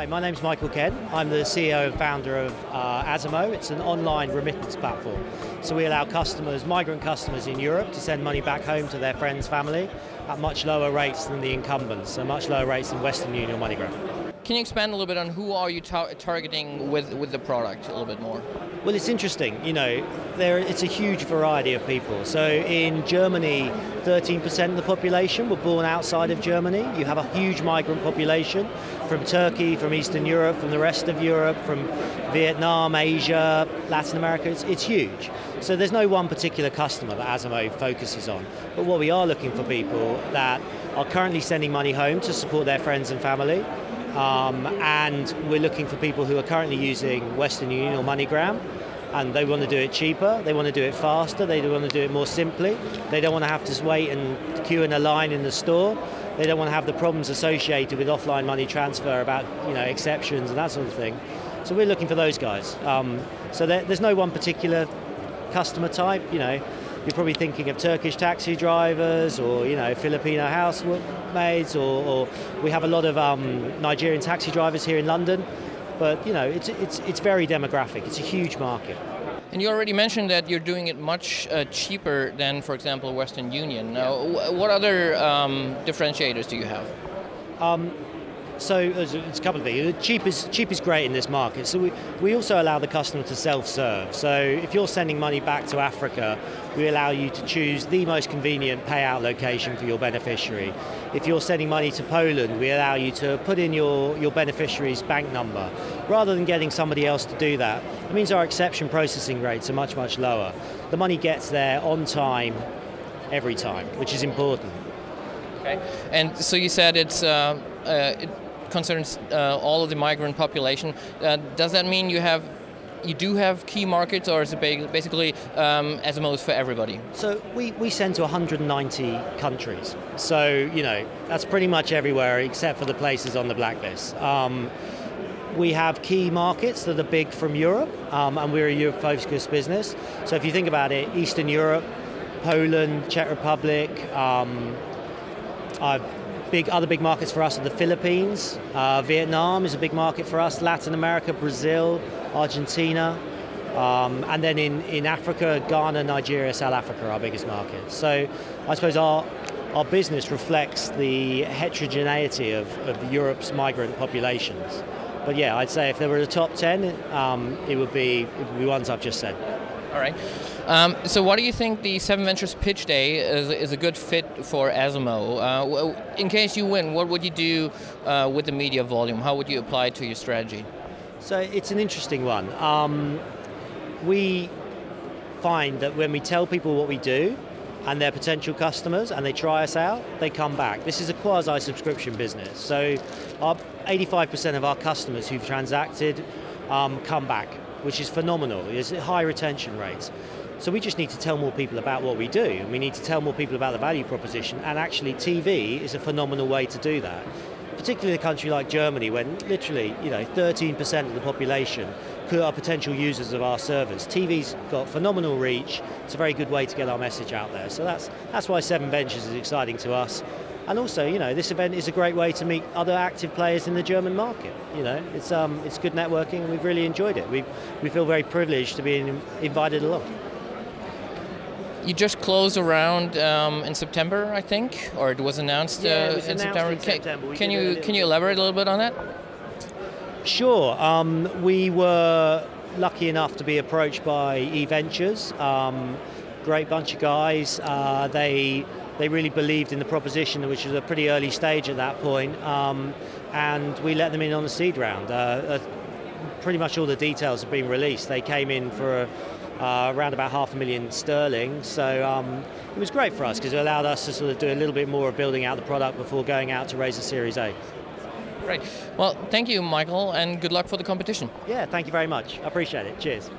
Hi, my name's Michael Ken. I'm the CEO and founder of Azimo. It's an online remittance platform. So we allow customers, migrant customers in Europe, to send money back home to their friends, family, at much lower rates than the incumbents, so much lower rates than Western Union or MoneyGram. Can you expand a little bit on who are you targeting with the product a little bit more? Well, it's interesting, it's a huge variety of people. So in Germany, 13% of the population were born outside of Germany. You have a huge migrant population from Turkey, from Eastern Europe, from the rest of Europe, from Vietnam, Asia, Latin America. It's huge. So there's no one particular customer that Azimo focuses on. But what we are looking for people that are currently sending money home to support their friends and family. And we're looking for people who are currently using Western Union or MoneyGram, and they want to do it cheaper, they want to do it faster, they want to do it more simply, they don't want to have to wait and queue in a line in the store, they don't want to have the problems associated with offline money transfer about exceptions and that sort of thing. So we're looking for those guys. So there's no one particular customer type. You're probably thinking of Turkish taxi drivers or Filipino housemaids, or we have a lot of Nigerian taxi drivers here in London. But it's very demographic. It's a huge market. And you already mentioned that you're doing it much cheaper than, for example, Western Union. What other differentiators do you have? So it's a couple of things. Cheap is great in this market. So we also allow the customer to self-serve. So if you're sending money back to Africa, we allow you to choose the most convenient payout location for your beneficiary. If you're sending money to Poland, we allow you to put in your beneficiary's bank number. Rather than getting somebody else to do that, it means our exception processing rates are much, much lower. The money gets there on time, every time, which is important. Okay. And so you said it concerns all of the migrant population. Does that mean you do have key markets, or is it basically Azimo is for everybody? So we send to 190 countries. So that's pretty much everywhere except for the places on the blacklist. We have key markets that are big from Europe, and we're a Europe-focused business. So if you think about it, Eastern Europe, Poland, Czech Republic. Other big markets for us are the Philippines. Vietnam is a big market for us. Latin America, Brazil, Argentina. And then in Africa, Ghana, Nigeria, South Africa are our biggest markets. So I suppose our business reflects the heterogeneity of Europe's migrant populations. But yeah, I'd say if there were the top 10, it would be ones I've just said. All right. So why do you think the SevenVentures Pitch Day is a good fit for Azimo? In case you win, what would you do with the media volume? How would you apply it to your strategy? So it's an interesting one. We find that when we tell people what we do and they're potential customers and they try us out, they come back. This is a quasi-subscription business. So 85% of our customers who've transacted come back, which is phenomenal. There's high retention rates. So we just need to tell more people about what we do, and we need to tell more people about the value proposition, and actually TV is a phenomenal way to do that. Particularly in a country like Germany, when literally 13% of the population are potential users of our service. TV's got phenomenal reach. It's a very good way to get our message out there. So that's why SevenVentures is exciting to us. And also, this event is a great way to meet other active players in the German market. It's good networking, and we've really enjoyed it. We feel very privileged to be invited along. You just closed a round in September, I think, or it was announced, it was in announced September. in September. Can you elaborate a little bit on that? Sure. We were lucky enough to be approached by Aventures. Great bunch of guys. They really believed in the proposition, which was a pretty early stage at that point, and we let them in on the seed round. Pretty much all the details have been released. They came in for around about £500,000 so it was great for us because it allowed us to sort of do a little bit more of building out the product before going out to raise a Series A. Great. Well, thank you, Michael, and good luck for the competition. Yeah, thank you very much. I appreciate it. Cheers.